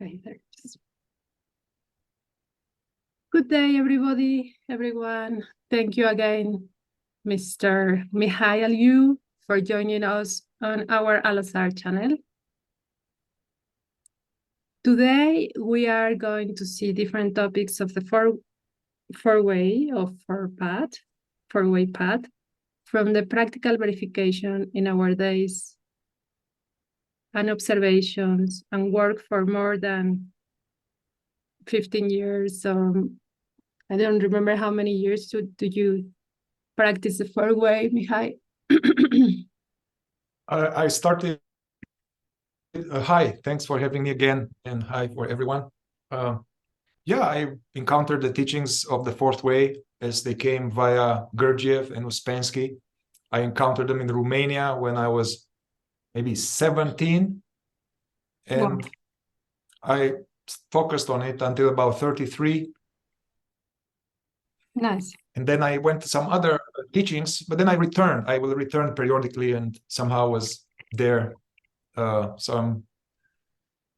Okay, there's. Good day, everybody, everyone. Thank you again, Mr. Mihai Algiu, for joining us on our Alasart channel. Today, we are going to see different topics of the four-way path, from the practical verification in our days and observations and work for more than 15 years. I don't remember how many years do you practice the four-way, Mihai? I started. Hi, thanks for having me again, and hi for everyone. Yeah, I encountered the teachings of the fourth way as they came via Gurdjieff and Ouspensky. I encountered them in Romania when I was maybe 17, and wow. I focused on it until about 33. Nice. And then I went to some other teachings, but then I returned. I will return periodically, and somehow was there. So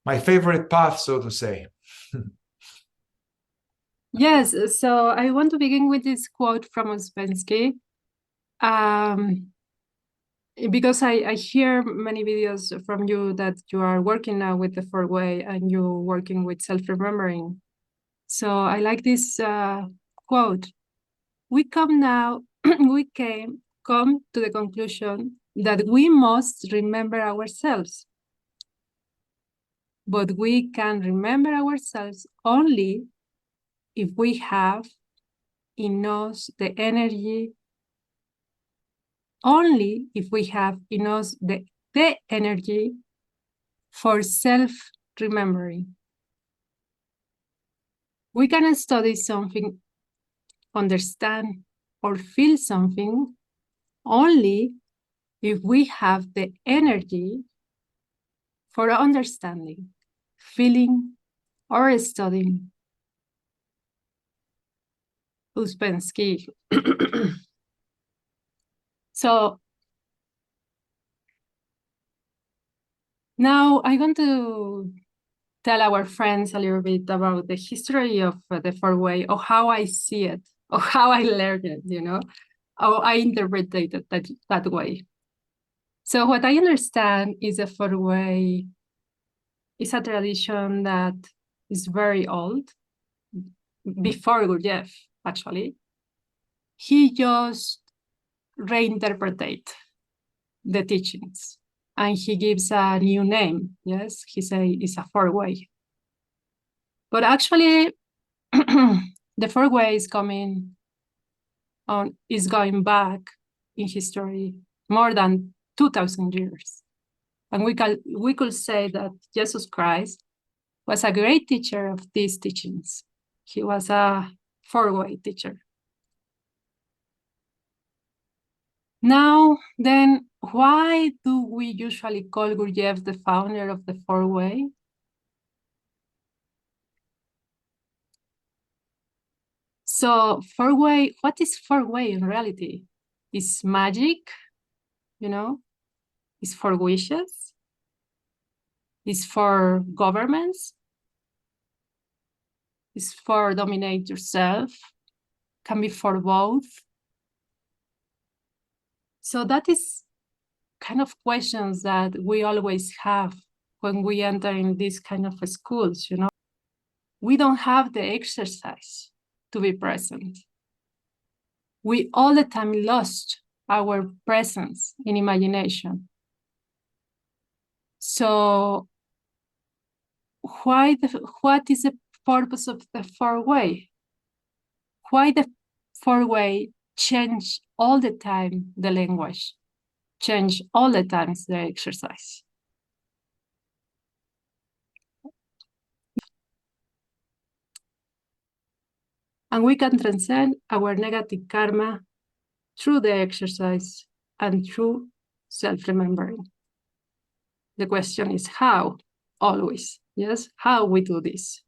my favorite path, so to say. Yes, so I want to begin with this quote from Ouspensky, because I hear many videos from you that you are working now with the four-way and you're working with self-remembering. So I like this quote. We come to the conclusion that we must remember ourselves. But we can remember ourselves only if we have in us the energy, only if we have in us the energy for self-remembering. We can study something, understand, or feel something only if we have the energy for understanding, feeling, or studying. Ouspensky. So now I'm going to tell our friends a little bit about the history of the four-way, or how I see it, or how I learned it, how I interpret it that way. So what I understand is a four-way is a tradition that is very old, before Gurdjieff, actually. He just reinterpreted the teachings and he gives a new name. Yes, he says it's a four-way. But actually, the four-way is going back in history more than 2,000 years. And we could say that Jesus Christ was a great teacher of these teachings. He was a four-way teacher. Now, then, why do we usually call Gurdjieff the founder of the four-way? So four-way, what is four-way in reality? It's magic, it's for wishes, it's for governments, it's for dominate yourself, can be for both. So that is kind of questions that we always have when we enter in these kind of schools, We don't have the exercise to be present. We all the time lost our presence in imagination. So what is the purpose of the four-way? Why the four-way change all the time the language, change all the time the exercise? And we can transcend our negative karma through the exercise and through self-remembering. The question is how, always, yes? How we do this.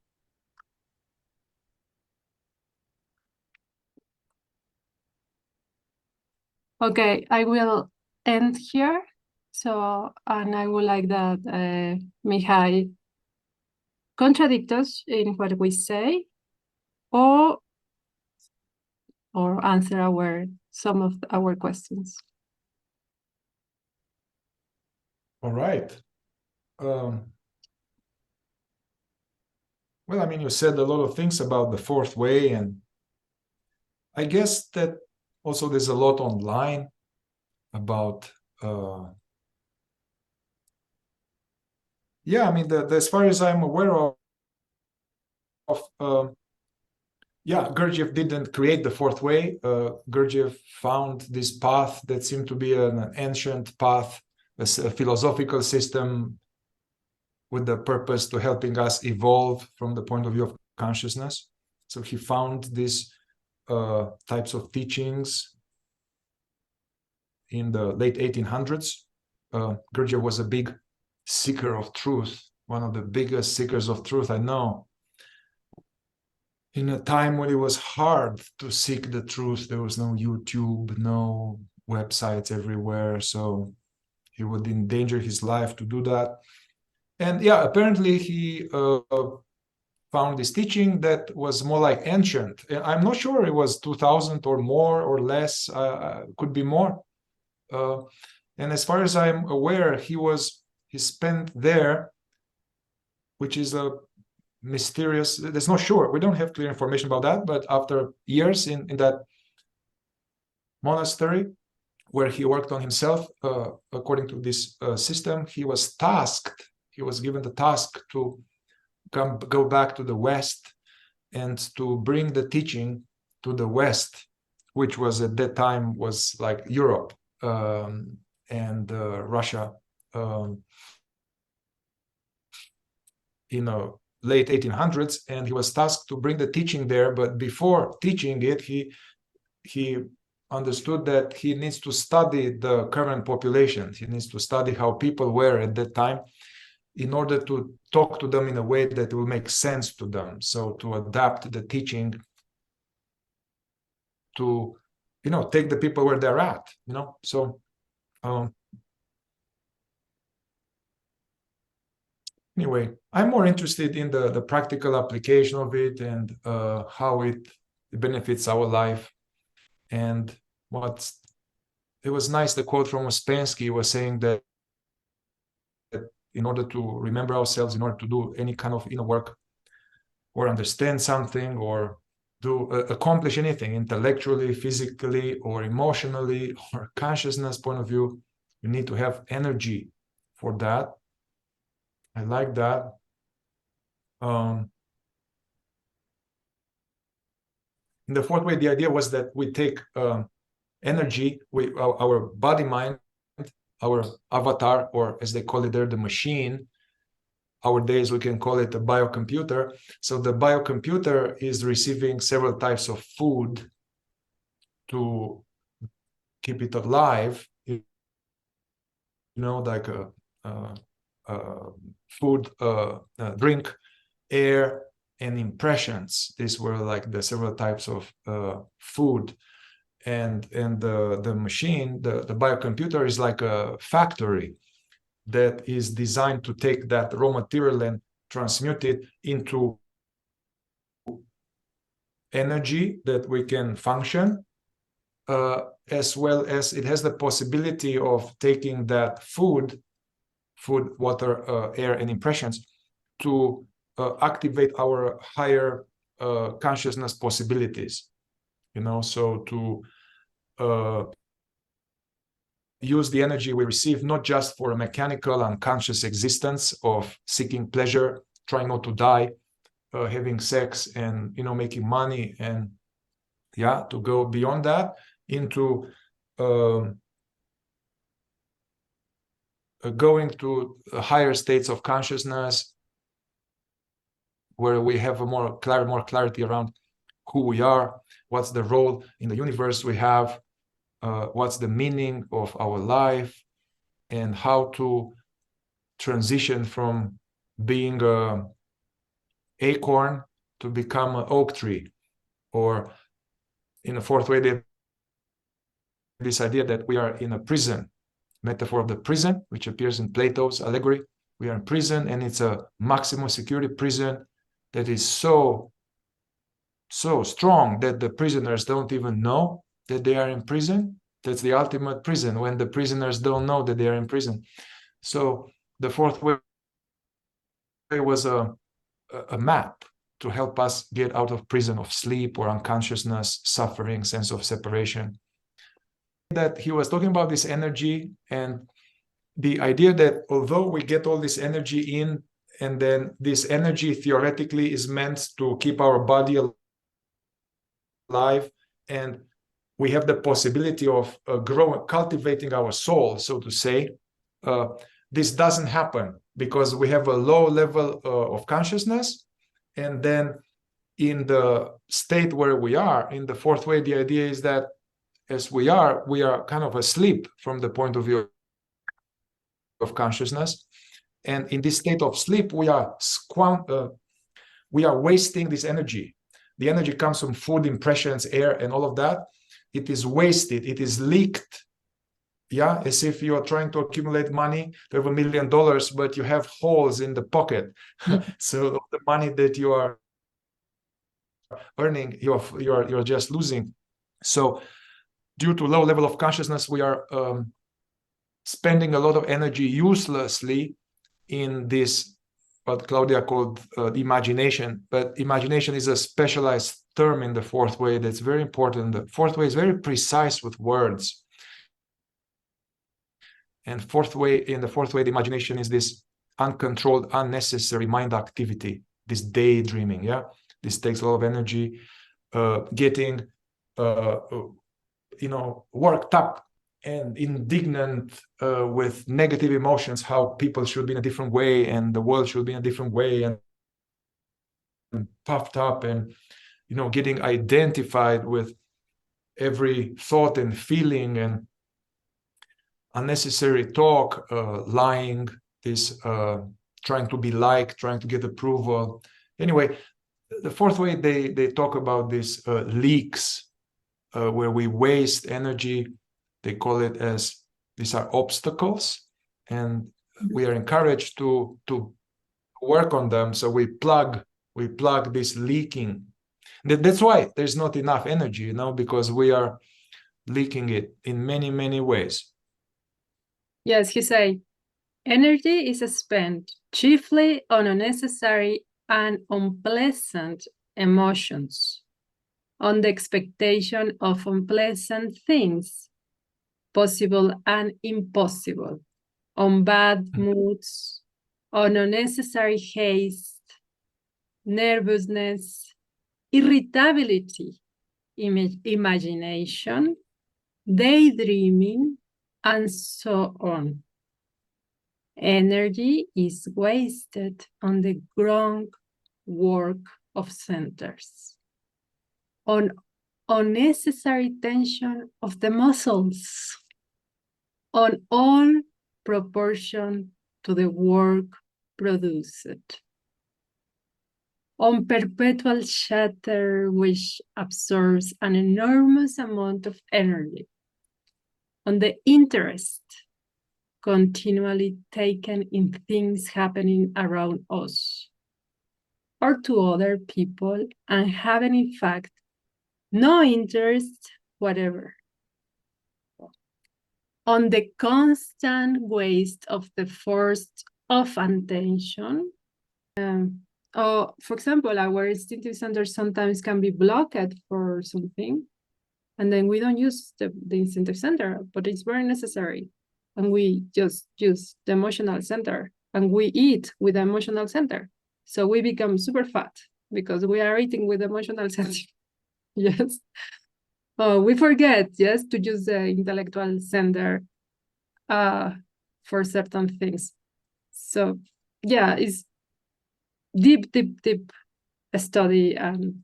Okay, I will end here. So, and I would like that Mihai contradict us in what we say, or answer some of our questions. All right. Well, I mean, you said a lot of things about the fourth way, and I guess that also there's a lot online about yeah, I mean, as far as I'm aware of yeah, Gurdjieff didn't create the fourth way. Gurdjieff found this path that seemed to be an ancient path, a philosophical system with the purpose to helping us evolve from the point of view of consciousness. So he found these types of teachings in the late 1800s. Gurdjieff was a big seeker of truth, one of the biggest seekers of truth I know. In a time when it was hard to seek the truth, there was no YouTube, no websites everywhere, so he would endanger his life to do that. And yeah, apparently he found this teaching that was more like ancient. I'm not sure it was 2000 or more or less, could be more. And as far as I'm aware, he spent there, which is a mysterious, that's not sure, we don't have clear information about that, but after years in that monastery where he worked on himself according to this system, he was given the task to go back to the West and to bring the teaching to the West, which was at that time was like Europe and Russia. Late 1800s, and he was tasked to bring the teaching there. But before teaching it, he understood that he needs to study the current population. He needs to study how people were at that time in order to talk to them in a way that will make sense to them. So to adapt the teaching to, take the people where they're at, So anyway, I'm more interested in the practical application of it and how it benefits our life. And it was nice, the quote from Ouspensky was saying that in order to remember ourselves, in order to do any kind of inner work or understand something or accomplish anything intellectually, physically, or emotionally, or consciousness point of view, you need to have energy for that. I like that. In the fourth way, the idea was that we take energy, our body mind, our avatar, or as they call it there, the machine. Nowadays we can call it a biocomputer. So the biocomputer is receiving several types of food to keep it alive, like food, drink, air, and impressions. These were like the several types of food. And the machine, the biocomputer, is like a factory that is designed to take that raw material and transmute it into energy that we can function, as well as it has the possibility of taking that food, water, air, and impressions to activate our higher consciousness possibilities, so to use the energy we receive not just for a mechanical unconscious existence of seeking pleasure, trying not to die, having sex, and making money, and to go beyond that into going to higher states of consciousness where we have more clarity around who we are, what's the role in the universe we have, what's the meaning of our life, and how to transition from being an acorn to become an oak tree. Or in the fourth way, this idea that we are in a prison, metaphor of the prison, which appears in Plato's allegory, We are in prison, and it's a maximum security prison that is so strong that the prisoners don't even know that they are in prison. That's the ultimate prison, when the prisoners don't know that they are in prison. So the fourth way was a map to help us get out of prison of sleep or unconsciousness, suffering, sense of separation. That he was talking about this energy, and the idea that although we get all this energy in, and then this energy theoretically is meant to keep our body alive, and we have the possibility of cultivating our soul, so to say, this doesn't happen because we have a low level of consciousness. And then in the state where we are, in the fourth way, the idea is that as we are kind of asleep from the point of view of consciousness. And in this state of sleep, we are wasting this energy. The energy comes from food, impressions, air, and all of that. It is wasted. It is leaked. Yeah, as if you are trying to accumulate money to have $1 million, but you have holes in the pocket. So the money that you are earning, you're just losing. So due to low level of consciousness, we are spending a lot of energy uselessly in this, what Claudia called imagination. But imagination is a specialized term in the fourth way that's very important. The fourth way is very precise with words. And in the fourth way, the imagination is this uncontrolled, unnecessary mind activity, this daydreaming. Yeah, this takes a lot of energy. Getting, worked up and indignant with negative emotions, how people should be in a different way and the world should be in a different way, and puffed up, and getting identified with every thought and feeling, and unnecessary talk, lying, this trying to be liked, trying to get approval. Anyway, the fourth way, they talk about these leaks where we waste energy. They call it as, these are obstacles, and we are encouraged to work on them. So we plug this leaking. That's why there's not enough energy, because we are leaking it in many, many ways. Yes, he say, energy is spent chiefly on unnecessary and unpleasant emotions, on the expectation of unpleasant things, possible and impossible, on bad moods, on unnecessary haste, nervousness, irritability, imagination, daydreaming, and so on. Energy is wasted on the groundwork of centers, on unnecessary tension of the muscles, on all proportion to the work produced, on perpetual chatter which absorbs an enormous amount of energy, on the interest continually taken in things happening around us or to other people, and having in fact no interest whatever, on the constant waste of the force of attention. For example, our instinctive center sometimes can be blocked for something, and then we don't use the instinctive center, but it's very necessary. And we just use the emotional center, and we eat with the emotional center. So we become super fat because we are eating with the emotional center. Yes. We forget, yes, to use the intellectual center for certain things. So yeah, it's deep study and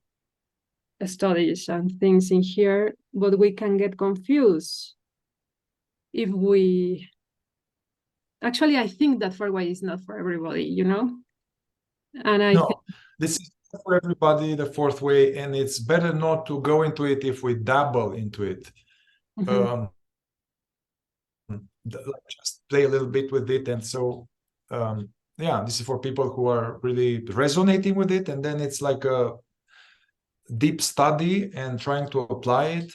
studies and things in here, but we can get confused if we actually, I think that four way is not for everybody, And I think this is not for everybody, the fourth way, and it's better not to go into it if we dabble into it. Just play a little bit with it, and so yeah, this is for people who are really resonating with it, and then it's like a deep study and trying to apply it.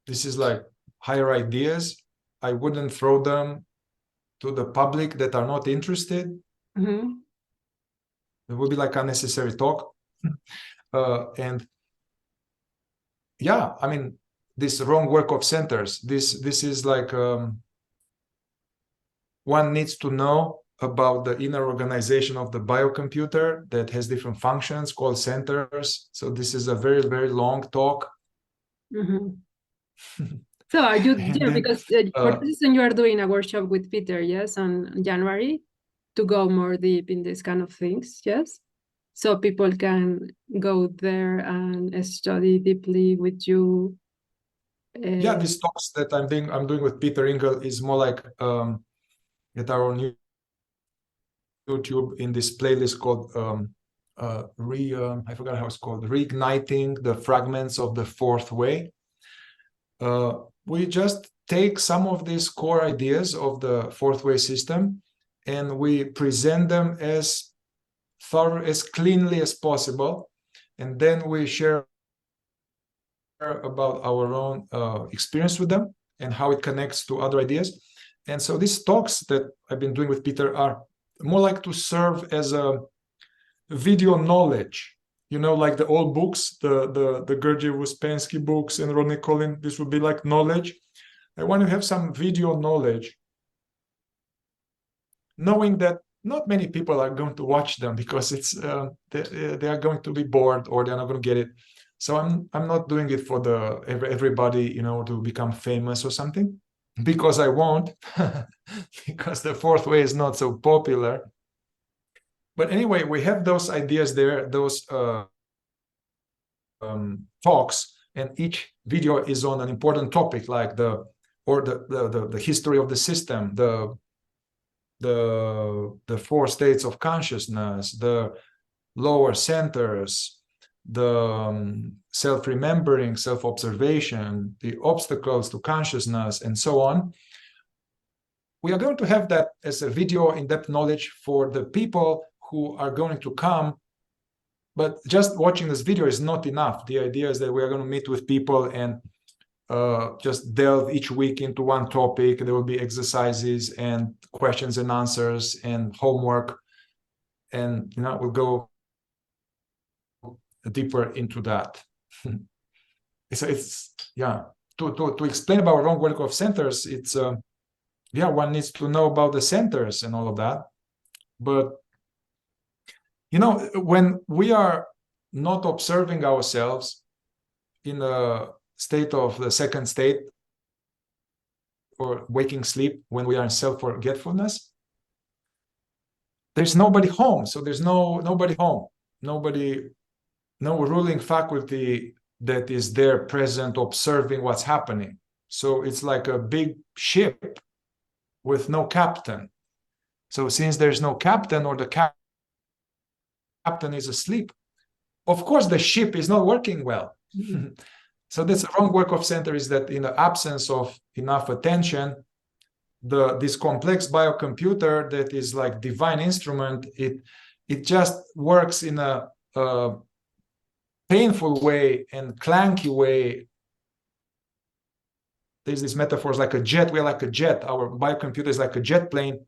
This is like higher ideas. I wouldn't throw them to the public that are not interested. Mm-hmm. It would be like unnecessary talk. And yeah, I mean, this wrong work of centers, this is like one needs to know about the inner organization of the biocomputer that has different functions called centers. So this is a very, very long talk. Mm-hmm. So are you And there then because for this reason you are doing a workshop with Peter, yes, on January to go more deep in this kind of things, yes? So people can go there and study deeply with you. yeah, these talks that I'm doing with Peter Engel is more like that are on YouTube in this playlist called I forgot how it's called, Reigniting the Fragments of the Fourth Way. We just take some of these core ideas of the fourth way system and we present them as thorough, as cleanly as possible, and then we share about our own experience with them and how it connects to other ideas. And so these talks that I've been doing with Peter are more like to serve as a video knowledge, you know, like the old books, the Gurdjieff Ouspensky books and Rodney Collin. This would be like knowledge. I want to have some video knowledge, knowing that not many people are going to watch them because it's they are going to be bored or they're not going to get it. So I'm not doing it for the everybody, you know, to become famous or something, because I won't, because the fourth way is not so popular. But anyway, we have those ideas there, those talks, and each video is on an important topic, like the history of the system, the four states of consciousness, the lower centers, the self-remembering, self-observation, the obstacles to consciousness, and so on. We are going to have that as a video in-depth knowledge for the people who are going to come. But just watching this video is not enough. The idea is that we are going to meet with people and just delve each week into one topic. There will be exercises and questions and answers and homework, and you know, we'll go deeper into that. So it's yeah, to explain about wrong work of centers, it's yeah, one needs to know about the centers and all of that. But you know, when we are not observing ourselves in a state of the second state or waking sleep, when we are in self-forgetfulness, there's nobody home. So there's nobody home, no ruling faculty that is there present observing what's happening. So it's like a big ship with no captain. So since there's no captain, or the captain is asleep, of course the ship is not working well. Mm-hmm. So this wrong work of center is that in the absence of enough attention, this complex biocomputer that is like divine instrument, it just works in a painful way and clanky way. There's these metaphors like a jet. We're like a jet. Our biocomputer is like a jet plane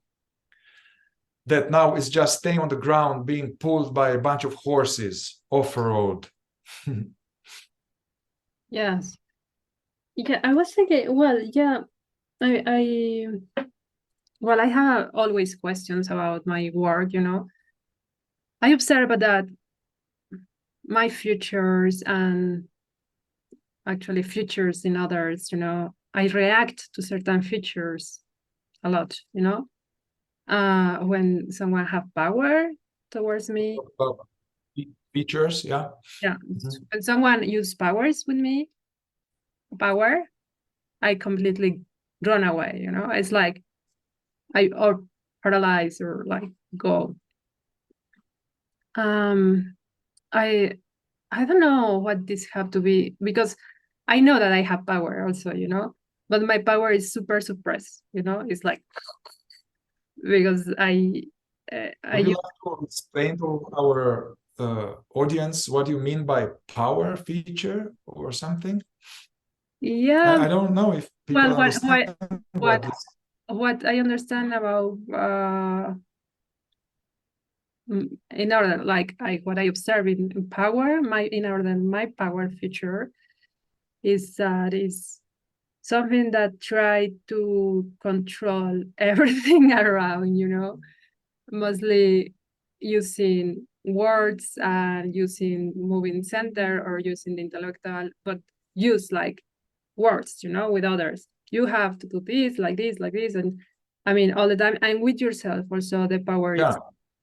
that now is just staying on the ground, being pulled by a bunch of horses off-road. Yes. Yeah, I was thinking, well, yeah, I have always questions about my work, you know. I observe that my futures and actually futures in others, you know, I react to certain futures a lot, you know. When someone have power towards me. Features, yeah. Yeah. Mm-hmm. When someone use powers with me, power, I completely run away, you know. It's like or paralyze or like go. I don't know what this have to be, because I know that I have power also, you know, but my power is super suppressed, you know. It's like because Would you like to explain to our audience what you mean by power feature or something? Yeah, I don't know if people well, understand what this. what I understand about in order, like what I observe in power, in order, my power feature is that is something that try to control everything around, you know, mostly using words and using moving center or using the intellectual, but use like words, you know, with others. You have to do this, like this. And I mean, all the time, and with yourself also, the power is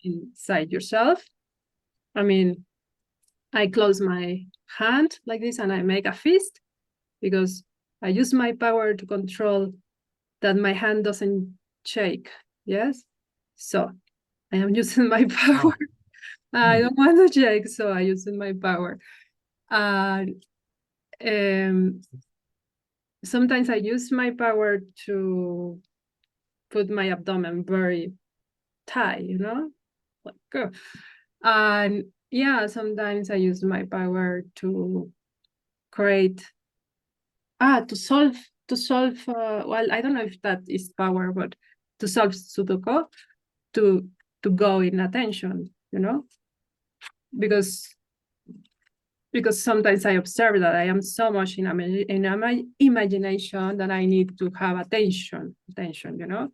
inside yourself. I mean, I close my hand like this and I make a fist because I use my power to control that my hand doesn't shake. Yes. So I am using my power. I don't want to shake, so I use my power. And sometimes I use my power to put my abdomen very tight, you know, like, and yeah, sometimes I use my power to create, to solve. Well, I don't know if that is power, but to solve Sudoku, to go in attention, you know, because sometimes I observe that I am so much in my imagination that I need to have attention, you know.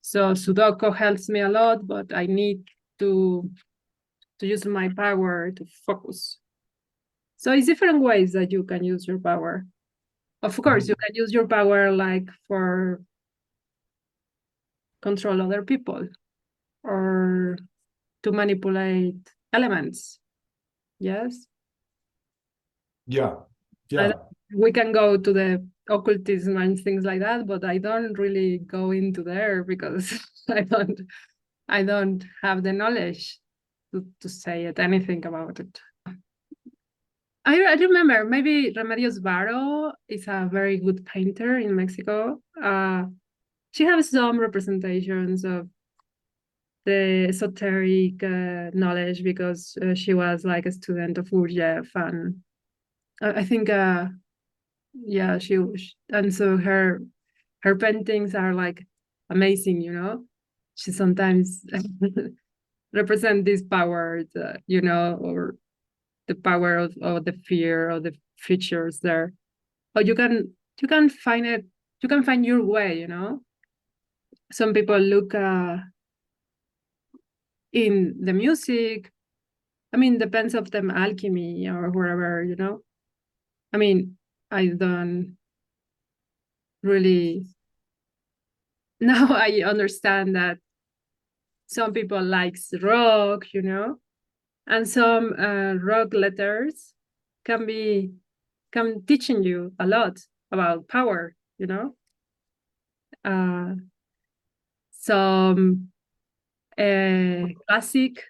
So Sudoku helps me a lot, but I need to use my power to focus. So it's different ways that you can use your power. Of course, you can use your power like for control other people or to manipulate elements. Yes. Yeah. Yeah. We can go to the occultism and things like that, but I don't really go into there because I don't have the knowledge to say anything about it. I remember maybe Remedios Varo is a very good painter in Mexico. She has some representations of the esoteric knowledge because she was like a student of Gurdjieff, and I think yeah, and so her paintings are like amazing, you know. She sometimes represent this power, you know, or the power of the fear or the features there. But you can find it, you can find your way, you know. Some people look in the music. I mean, depends of them alchemy or wherever, you know. I mean, I don't really now I understand that some people likes rock, you know, and some rock letters can teaching you a lot about power, you know. Some classic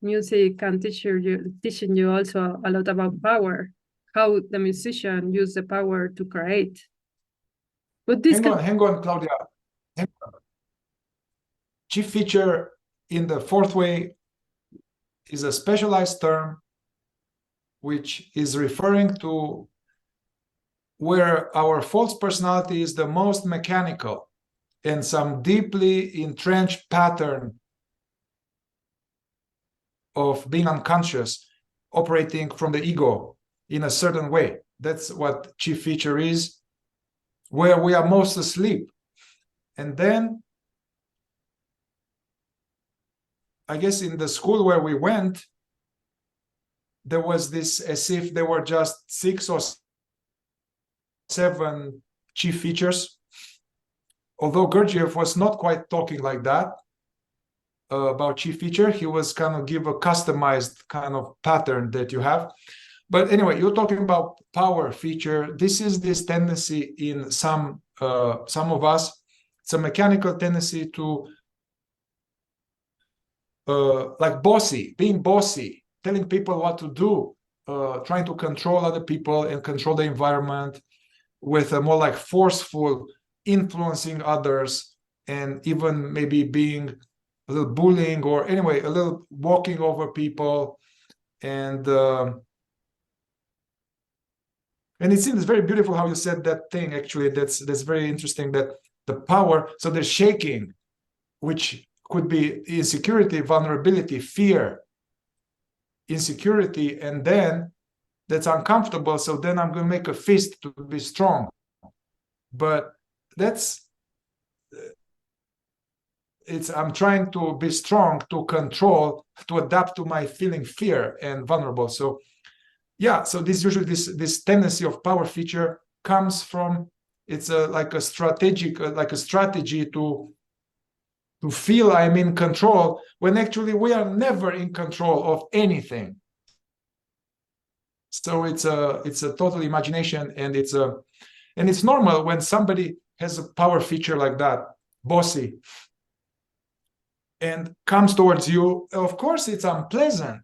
music can teaching you also a lot about power, how the musician use the power to create. But this hang on, Claudia. Chief feature in the fourth way is a specialized term which is referring to where our false personality is the most mechanical and some deeply entrenched pattern of being unconscious operating from the ego in a certain way. That's what chief feature is, where we are most asleep. And then I guess in the school where we went, there was this as if there were just 6 or 7 chief features. Although Gurdjieff was not quite talking like that about chief feature, he was kind of give a customized kind of pattern that you have. But anyway, you're talking about power feature. This is this tendency in some of us. It's a mechanical tendency to like being bossy, telling people what to do, trying to control other people and control the environment with a more like forceful influencing others, and even maybe being a little bullying, or anyway, a little walking over people. And it seems very beautiful how you said that thing. Actually, that's very interesting, that the power, so the shaking, which could be insecurity, vulnerability, fear, insecurity, and then that's uncomfortable, so then I'm going to make a fist to be strong. But that's I'm trying to be strong, to control, to adapt to my feeling fear and vulnerable. So yeah, so this usually this tendency of power feature comes from, it's like a strategic, like a strategy to feel I'm in control, when actually we are never in control of anything. So it's a total imagination, and it's normal when somebody has a power feature like that, bossy, and comes towards you. Of course, it's unpleasant,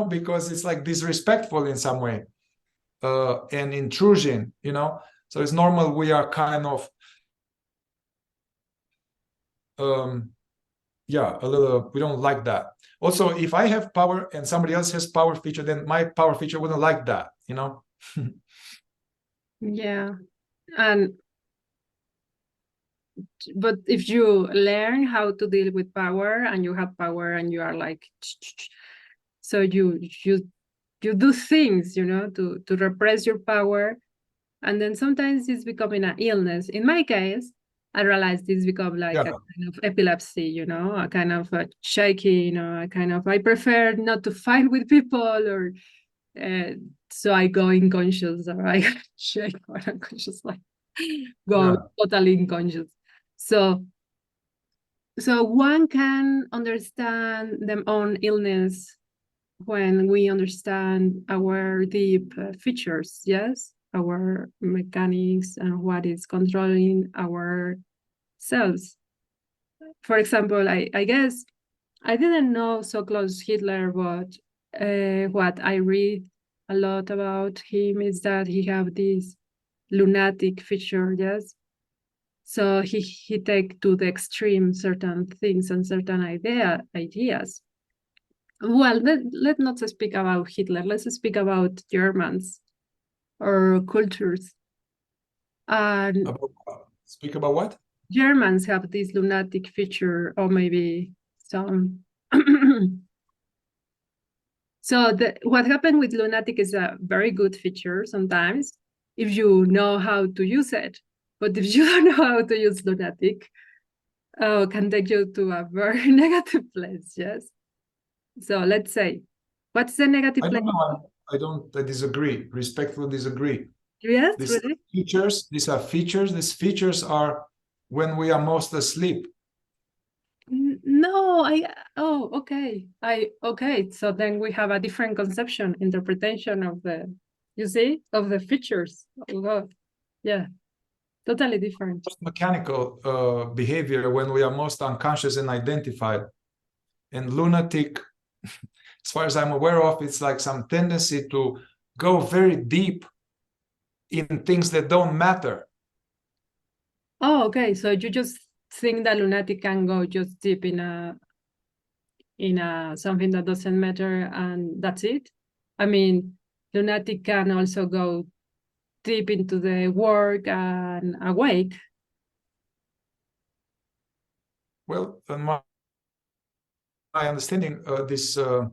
because it's like disrespectful in some way, and intrusion, So it's normal. We are kind of, a little. We don't like that. Also, if I have power and somebody else has power feature, then my power feature wouldn't like that, Yeah. But if you learn how to deal with power, and you have power, and you are like, so you do things, to repress your power, and then sometimes it's becoming an illness. In my case, I realized this become like a kind of epilepsy, a kind of shaking, or a kind of, I prefer not to fight with people, or so I go unconscious, or I shake, or unconscious, like go totally unconscious. So one can understand their own illness when we understand our deep features, yes, our mechanics, and what is controlling our selves. For example, I guess I didn't know so close Hitler, but what I read a lot about him is that he have this lunatic feature, yes. So he take to the extreme certain things and certain ideas. Well, let's not speak about Hitler. Let's speak about Germans or cultures. Speak about what? Germans have this lunatic feature, or maybe some. So what happened with lunatic is a very good feature sometimes, if you know how to use it. But if you don't know how to use lunatic, can take you to a very negative place, yes? So let's say, what's the negative place? I disagree, respectfully disagree. Yes, These really? these are features. These features are when we are most asleep. No, okay. Okay, so then we have a different conception, interpretation of the features. Oh, yeah, totally different. Mechanical behavior when we are most unconscious and identified. And lunatic, as far as I'm aware of, it's like some tendency to go very deep in things that don't matter. Oh, okay. So you just think that lunatic can go just deep in something that doesn't matter, and that's it? I mean, lunatic can also go deep into the work and awake. Well, my understanding, the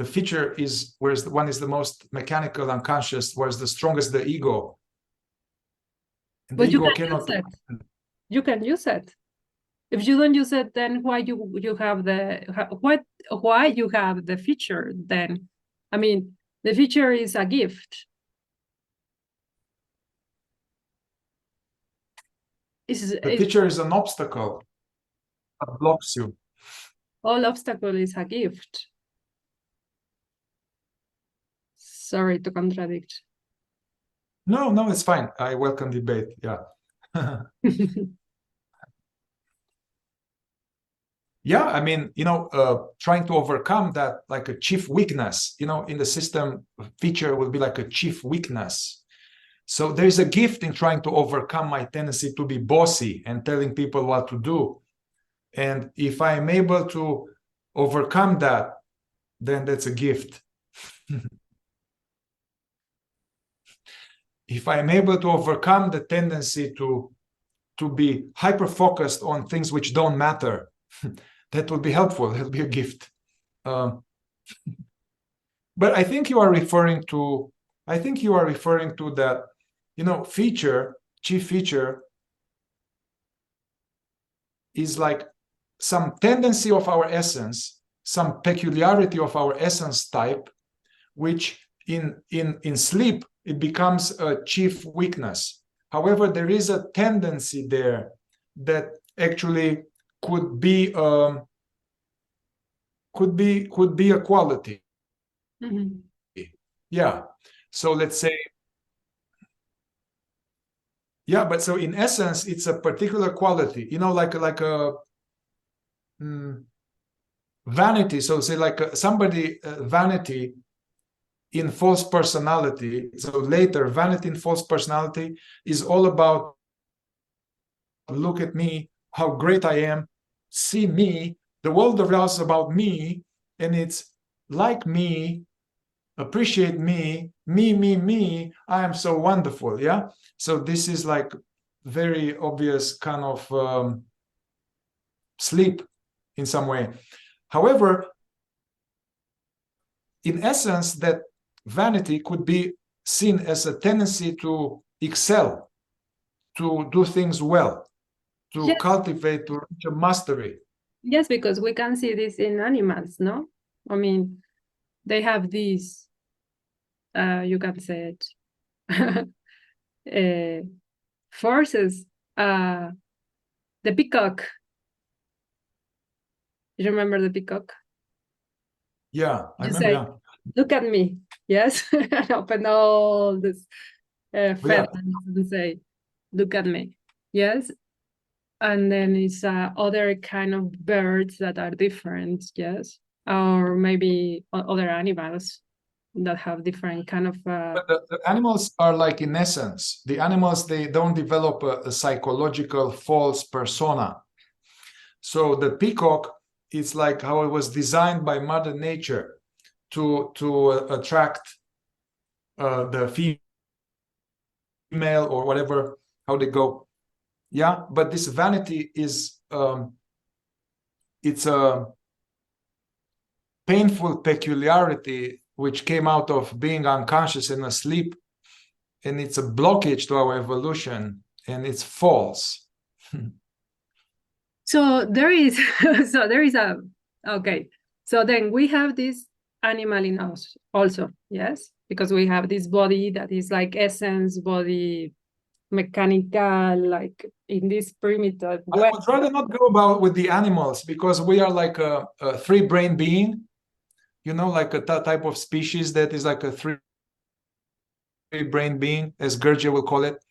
feature is whereas the one is the most mechanical, unconscious, whereas the strongest the ego. And But the ego cannot. You can use it. If you don't use it, then why you have why you have the feature then? I mean, the feature is a gift. The feature is an obstacle that blocks you. All obstacle is a gift. Sorry to contradict. No, it's fine. I welcome debate. Yeah. Yeah, I mean, trying to overcome that, like a chief weakness, in the system, feature will be like a chief weakness. So there's a gift in trying to overcome my tendency to be bossy and telling people what to do. And if I'm able to overcome that, then that's a gift. If I'm able to overcome the tendency to be hyper-focused on things which don't matter, that will be helpful. It'll be a gift. But I think you are referring to that, chief feature is like some tendency of our essence, some peculiarity of our essence type, which in sleep, it becomes a chief weakness. However, there is a tendency there that actually could be a quality. Mm-hmm. Yeah. So let's say, yeah, but so in essence, it's a particular quality, like a vanity. So say like somebody vanity in false personality. So later, vanity in false personality is all about, look at me, how great I am, see me, the world around us about me, and it's like me, appreciate me, I am so wonderful. Yeah. So this is like very obvious kind of sleep in some way. However, in essence, that vanity could be seen as a tendency to excel, to do things well, to Yes. cultivate, to reach a mastery. Yes, because we can see this in animals, no? I mean, they have these, you can say it, forces. The peacock. You remember the peacock? Yeah, I You remember. say, Yeah. look at me. Yes. And open all this feathers Yeah. and say, look at me. Yes. And then it's other kind of birds that are different. Yes. Or maybe other animals that have different kind of But the animals are like, in essence, the animals, they don't develop a psychological false persona. So the peacock is like how it was designed by Mother Nature to attract the female or whatever, how they go. Yeah, but this vanity is it's a painful peculiarity which came out of being unconscious and asleep, and it's a blockage to our evolution, and it's false. So there is a okay. So then we have this animal in us also, yes, because we have this body that is like essence body, mechanical, like in this primitive I way. would rather not go about with the animals, because we are like a three-brain being, like a type of species that is like a three-brain being, as Gurdjieff will call it,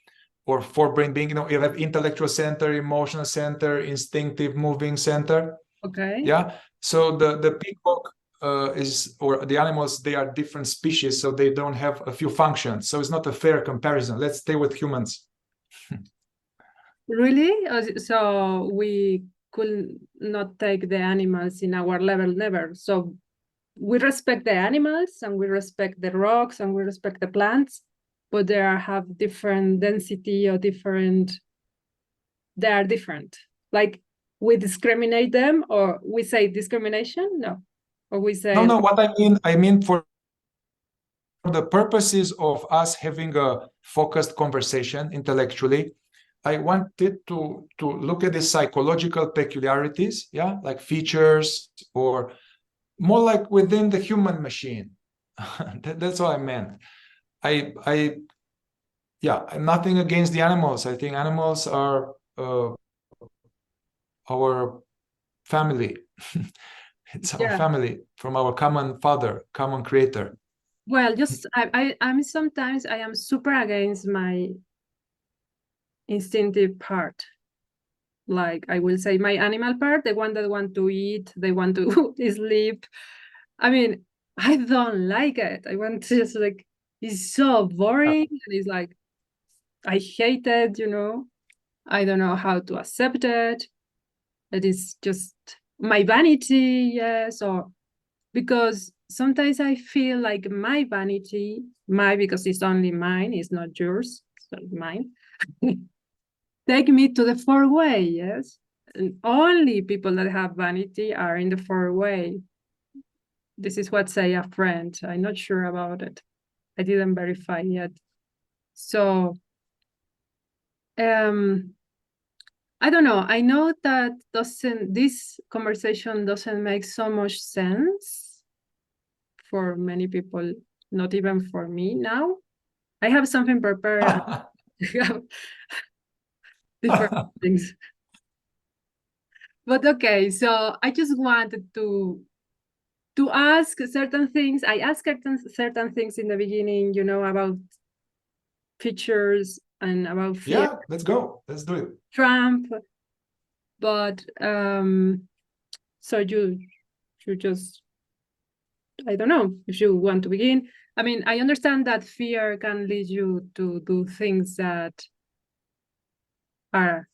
or four-brain being. You have intellectual center, emotional center, instinctive moving center. Okay. Yeah. So the peacock or the animals, they are different species, so they don't have a few functions. So it's not a fair comparison. Let's stay with humans. Really? So we could not take the animals in our level, never. So we respect the animals and we respect the rocks and we respect the plants, but they have different density or different. They are different. Like we discriminate them, or we say discrimination? No. Or we say No. What I mean for the purposes of us having a focused conversation intellectually, I wanted to look at the psychological peculiarities, yeah, like features, or more like within the human machine. That's what I meant. Yeah, nothing against the animals. I think animals are our family. It's our family from our common father, common creator. well, just I'm sometimes I am super against my instinctive part. Like I will say my animal part, the one that want to eat, they want to sleep. I mean, I don't like it. I want to just like, it's so boring. And it's like, I hate it, I don't know how to accept it. It is just my vanity, yes, or because sometimes I feel like my vanity, because it's only mine, it's not yours, it's not mine, take me to the fourth way, yes? And only people that have vanity are in the fourth way. This is what say a friend. I'm not sure about it. I didn't verify yet. So I don't know. I know that this conversation doesn't make so much sense for many people, not even for me now. I have something prepared. I have different things. But okay, so I just wanted to ask certain things. I asked certain things in the beginning, about features and about fear. Yeah, let's go. Let's do it. Trump, but so you just, I don't know if you want to begin. I mean, I understand that fear can lead you to do things that are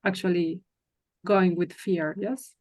actually going with fear, yes?